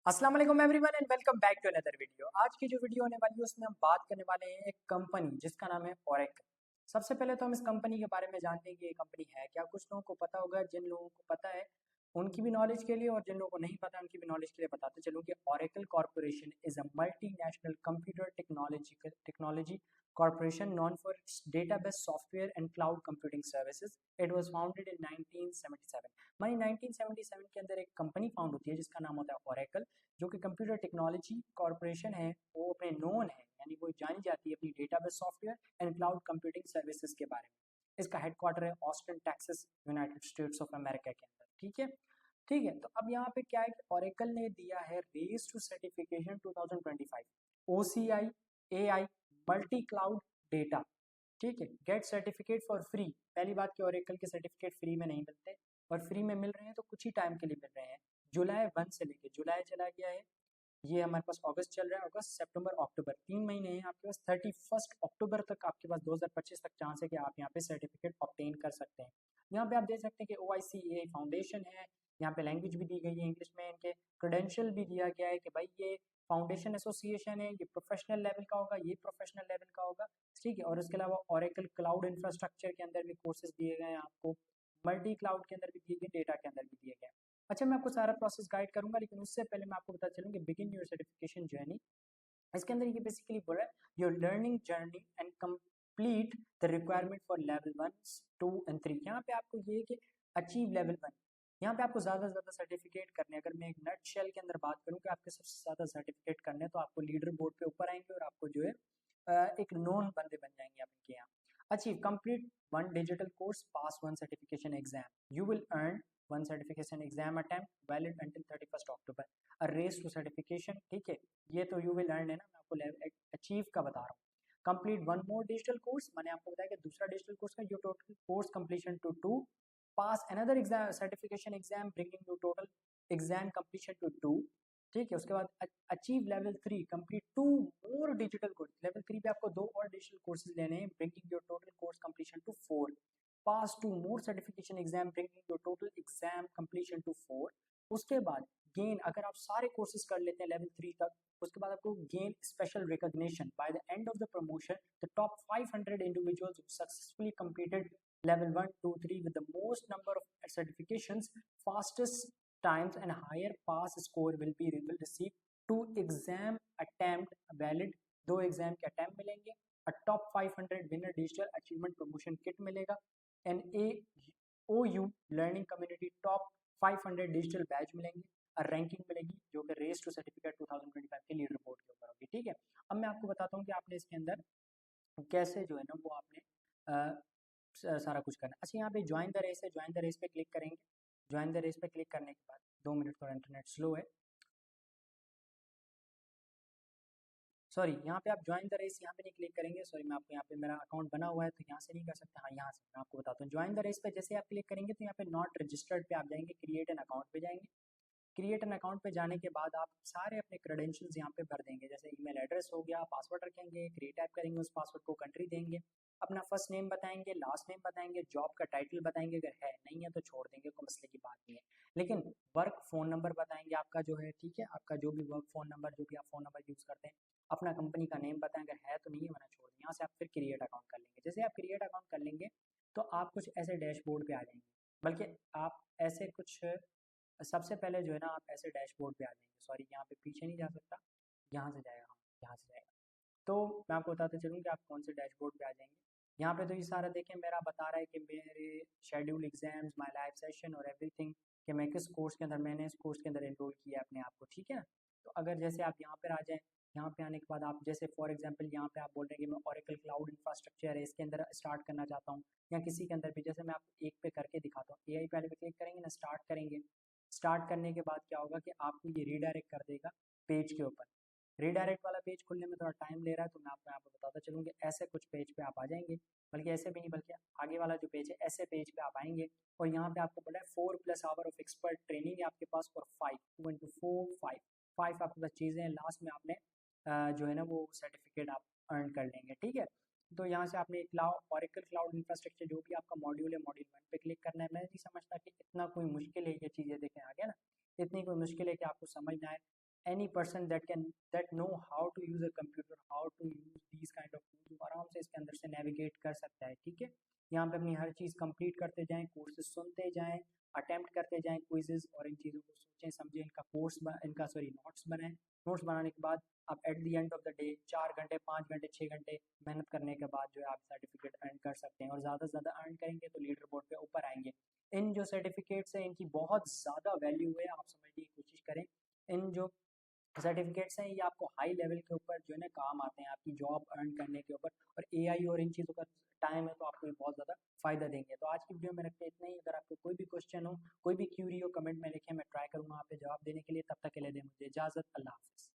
अस्सलाम वालेकुम everyone and welcome back to another video. आज की जो वीडियो होने वाली है उसमें हम बात करने वाले हैं एक कंपनी जिसका नाम है ओरेकल। सबसे पहले तो हम इस कंपनी के बारे में जानते हैं कि ये कंपनी है क्या। कुछ लोगों को पता होगा, जिन लोगों को पता है उनकी भी नॉलेज के लिए, और जिन लोगों को नहीं पता उनकी भी नॉलेज के लिए बताते चलूँ कि Oracle corporation is a multinational computer technology corporation known for its database software and cloud computing services. It was founded in 1977। मानी 1977 के अंदर एक कंपनी फाउंड होती है जिसका नाम होता है ओरेकल, जो कि कंप्यूटर टेक्नोलॉजी कॉरपोरेशन है। वो अपने नोन है, यानी वो जानी जाती है अपनी database software and cloud computing services के बारे में। इसका हेडक्वार्टर है Austin Texas, United states of America के अंदर। ठीक है, तो अब यहाँ पे क्या है कि ओरेकल ने दिया है race to certification 2025 OCI AI multi cloud data. ठीक है, गेट सर्टिफिकेट फॉर फ्री। पहली बात कि ओरेकल के सर्टिफिकेट फ्री में नहीं मिलते, और फ्री में मिल रहे हैं तो कुछ ही टाइम के लिए मिल रहे हैं। जुलाई 1 से लेके जुलाई चला गया है, ये हमारे पास अगस्त चल रहा है, अगस्त सितंबर अक्टूबर 3 महीने हैं आपके पास। 31 अक्टूबर तक आपके पास 2025 तक चांस है कि आप यहाँ पे सर्टिफिकेट ऑब्टेन कर सकते हैं। यहाँ पे आप देख सकते हैं कि OICAI फाउंडेशन है, यहाँ पे लैंग्वेज भी दी गई है इंग्लिश में, इनके क्रेडेंशियल भी दिया गया है कि भाई ये फाउंडेशन एसोसिएशन है, ये प्रोफेशनल लेवल का होगा, ये प्रोफेशनल लेवल का होगा। ठीक है, और उसके अलावा ओरेकल क्लाउड इंफ्रास्ट्रक्चर के अंदर भी कोर्सेज दिए गए हैं आपको, मल्टी क्लाउड के अंदर भी दिए गए, डेटा के अंदर भी दिए गए। अच्छा, मैं आपको सारा प्रोसेस गाइड करूंगा, लेकिन उससे पहले मैं आपको बता चलूँ कि बिगिन योर सर्टिफिकेशन जर्नी। इसके अंदर ये बेसिकली बोल रहा है your learning journey and complete the requirement for level 1, 2 and 3। यहाँ पे आपको ये कि अचीव लेवल 1, यहाँ पे आपको ज़्यादा से ज़्यादा सर्टिफिकेट करने। अगर मैं एक नट शेल के अंदर बात करूँ कि आपके सबसे ज़्यादा सर्टिफिकेट करने, तो आपको लीडर बोर्ड पे ऊपर आएंगे और आपको जो है एक नोन बंदे बन जाएंगे आप इनके यहाँ। Achieve complete 1 digital course, pass 1 certification exam, you will earn 1 certification exam attempt valid until 31 October. A race to certification. ठीक है, ये तो यू विल अर्न है ना, मैं आपको अचीव का बता रहा हूँ। कंप्लीट 1 मोर डिजिटल कोर्स, मैंने आपको बताया कि दूसरा डिजिटल कोर्स का your total course completion to 2। Pass another exam certification exam bringing your total exam completion to 2। ठीक है, उसके बाद achieve level 3, complete 2 more digital course. Level 3 पे आपको 2 और डिजिटल कोर्सेज लेने हैं, bringing your total course completion to 4। Pass 2 more certification exam bringing your total exam completion to 4। उसके बाद गेन, अगर आप सारे कोर्सेज कर लेते हैं लेवल 3 तक, उसके बाद आपको gain special recognition by the end of the promotion. The top 500 individuals successfully completed level 1 2 3 with the most number of certifications, fastest times and higher pass score will receive 2 exam attempt valid, 2 exam के attempt मिलेंगे। A top 500 winner digital achievement promotion kit मिलेगा। N A O U learning community top 500 digital badge मिलेंगे। और ranking मिलेगी जो कि raise to certificate 2025 के leader board के ऊपर होगी। ठीक है, अब मैं आपको बताता हूँ कि आपने इसके अंदर कैसे जो है ना वो आपने सारा कुछ करना। अच्छा, यहाँ पे ज्वाइन द रेस है, ज्वाइन द रेस पे क्लिक करेंगे। ज्वाइन द रेस पे क्लिक करने के बाद 2 मिनट, थोड़ा इंटरनेट स्लो है, सॉरी। यहाँ पे आप ज्वाइन द रेस यहाँ पे नहीं क्लिक करेंगे, सॉरी। मैं आपको यहाँ पे मेरा अकाउंट बना हुआ है तो यहाँ से नहीं कर सकते। हाँ, यहाँ से मैं आपको बताता हूँ। ज्वाइन द रेस पे जैसे आप क्लिक करेंगे तो यहाँ पे नॉट रजिस्टर्ड पे आप जाएंगे, क्रिएट एन अकाउंट पे जाएंगे। क्रिएट एन अकाउंट पे जाने के बाद आप सारे अपने क्रेडेंशियल्स यहाँ पे भर देंगे, जैसे ईमेल एड्रेस हो गया, पासवर्ड रखेंगे, क्रिएट टाइप करेंगे, उस पासवर्ड को कंट्री देंगे, अपना फर्स्ट नेम बताएंगे, लास्ट नेम बताएंगे, जॉब का टाइटल बताएंगे, अगर है नहीं है तो छोड़ देंगे, कोई मसले की बात नहीं है। लेकिन वर्क फ़ोन नंबर बताएंगे आपका जो है, ठीक है, आपका जो भी वर्क फ़ोन नंबर, जो भी आप फ़ोन नंबर यूज़ करते हैं, अपना कंपनी का नेम बताएं, अगर है तो नहीं है वरना छोड़ दें। यहाँ से आप फिर क्रिएट अकाउंट कर लेंगे। जैसे आप क्रिएट अकाउंट कर लेंगे तो आप कुछ ऐसे डैशबोर्ड पे आ जाएंगे, बल्कि आप ऐसे कुछ, सबसे पहले जो है ना आप ऐसे डैशबोर्ड पे आ जाएंगे। सॉरी, यहाँ पे पीछे नहीं जा सकता, यहाँ से जाएगा, हाँ यहाँ से जाएगा। तो मैं आपको बताते चलूँ कि आप कौन से डैशबोर्ड पे आ जाएंगे। यहाँ पे तो ये सारा देखें, मेरा बता रहा है कि मेरे schedule exams, my live session और एवरीथिंग, कि मैं किस कोर्स के अंदर, मैंने इस कोर्स के अंदर एनरोल किया अपने आप को। ठीक है, तो अगर जैसे आप यहाँ पर आ जाएँ, यहाँ पे आने के बाद आप जैसे फॉर एग्जांपल यहाँ पे आप बोल रहे हैं कि मैं ओरेकल क्लाउड इंफ्रास्ट्रक्चर है इसके अंदर स्टार्ट करना चाहता हूँ, या किसी के अंदर भी, जैसे मैं आपको एक पे करके दिखाता हूँ। एआई पहले पे क्लिक करेंगे ना, स्टार्ट करेंगे। स्टार्ट करने के बाद क्या होगा कि आपको ये रीडायरेक्ट कर देगा पेज के ऊपर। रीडायरेक्ट वाला पेज खुलने में थोड़ा टाइम ले रहा है, तो मैं आपको यहाँ पर बताता चलूँ कि ऐसे कुछ पेज पे आप आ जाएंगे, बल्कि ऐसे भी नहीं, बल्कि आगे वाला जो पेज है ऐसे पेज पे आप आएंगे। और यहाँ पे आपको बोला है 4+ आवर ऑफ एक्सपर्ट ट्रेनिंग है आपके पास, और 5 आपके पास चीज़ें हैं। लास्ट में आपने जो है ना वो सर्टिफिकेट आप अर्न कर लेंगे। ठीक है, तो यहाँ से आपने क्लाउड ओरेकल क्लाउड इंफ्रास्ट्रक्चर जो भी आपका मॉड्यूल है, मॉड्यूल 1 पे क्लिक करना है। मैं नहीं समझता कि इतना कोई मुश्किल है ये चीज़ें, देखें आ गया ना, इतनी कोई मुश्किल है कि आपको समझना है। Any person that know how to use a computer, how to use these kind of tools, वो आराम से इसके अंदर से नेविगेट कर सकता है। ठीक है, यहाँ पे अपनी हर चीज़ कंप्लीट करते जाएं, कोर्सेज सुनते जाएं, अटेम्प्ट करते जाएं क्विजेज, और इन चीज़ों को सोचें समझें, इनका सॉरी नोट्स बनाएं। नोट्स बनाने के बाद आप at the end of the day 4 घंटे 5 घंटे 6 घंटे मेहनत करने के बाद जो है आप सर्टिफिकेट अर्न कर सकते हैं, और ज़्यादा से ज़्यादा अर्न करेंगे तो लीडर बोर्ड पे ऊपर आएंगे। इन जो सर्टिफिकेट्स हैं इनकी बहुत ज़्यादा वैल्यू है, आप समझने की कोशिश करें। इन जो सर्टिफिकेट्स हैं ये आपको हाई लेवल के ऊपर जो है ना काम आते हैं, आपकी जॉब अर्न करने के ऊपर, और एआई और इन चीज़ों का टाइम है तो आपको ये बहुत ज़्यादा फ़ायदा देंगे। तो आज की वीडियो में रखते हैं इतना ही। अगर आपको कोई भी क्वेश्चन हो, कोई भी क्यूरी हो, कमेंट में लिखें, मैं ट्राई करूँगा आप पे जवाब देने के लिए। तब तक के लिए दें मुझे इजाज़त। अल्लाह हाफ़िज़।